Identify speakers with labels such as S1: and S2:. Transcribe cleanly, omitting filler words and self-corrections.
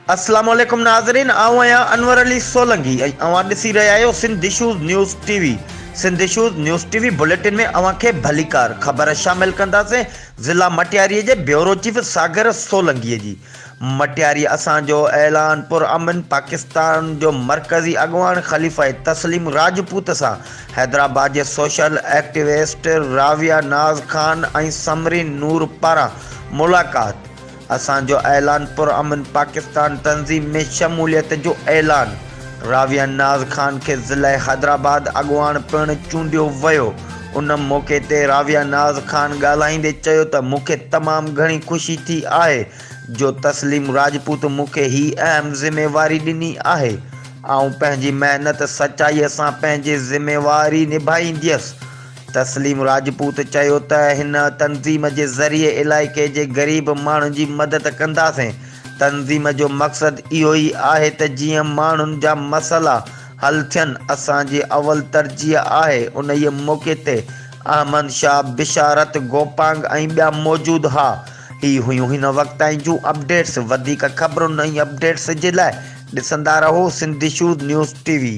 S1: अस्सलाम वालेकुम नाज़रीन, आऊं आहियां अनवर अली सोलंकी ऐं अवां ॾिसी रहिया आहियो Sindh issues news TV. Sindh issues news TV bulletin में अवां खे भलीकार ख़बर शामिल कंदासीं ज़िला मटियारीअ जे ब्यूरो चीफ सागर सोलंकीअ जी। मटियारी असांजो ऐलान पुरअमन पाकिस्तान जो मरकज़ी अॻवान ख़लीफ़ा तस्लीम राजपूत सां हैदराबाद जे सोशल एक्टिविस्ट राविया नाज़ ख़ान ऐं समरीन नूर पारां मुलाक़ात। असांजो ऐलान पुरअमन पाकिस्तान तंज़ीम में शमूलियत जो ऐलान। राविया नाज़ ख़ान के ज़िला हैदराबाद अॻवान पिणु चूंडियो वियो। उन मौक़े ते राविया नाज़ ख़ान ॻाल्हाईंदे चयो त मूंखे तमामु घणी ख़ुशी थी आहे जो तस्लीम राजपूत मूंखे ही अहम ज़िम्मेवारी ॾिनी आहे। आउं पंहिंजी महिनत सचाईअ सां पंहिंजी ज़िम्मेवारी निभाईंदसि। तस्लीम राजपूत चयो त हिन तंज़ीम जे ज़रिए इलाइक़े जे ग़रीब माण्हुनि जी मदद कंदासीं। तंज़ीम जो मक़सदु इहो ई आहे त जीअं माण्हुनि जा मसइला हल थियनि। असांजी अवल तरजीह आहे। उन मौक़े ते अहमद शाह बिशारत गोपांग ऐं ॿिया मौजूदु हुआ। ही हुयूं हिन वक़्त जूं अपडेट्स। वधीक ख़बरुनि ऐं अपडेट्स जे लाइ ॾिसंदा रहो सिंध इशूज़ न्यूज़ टीवी।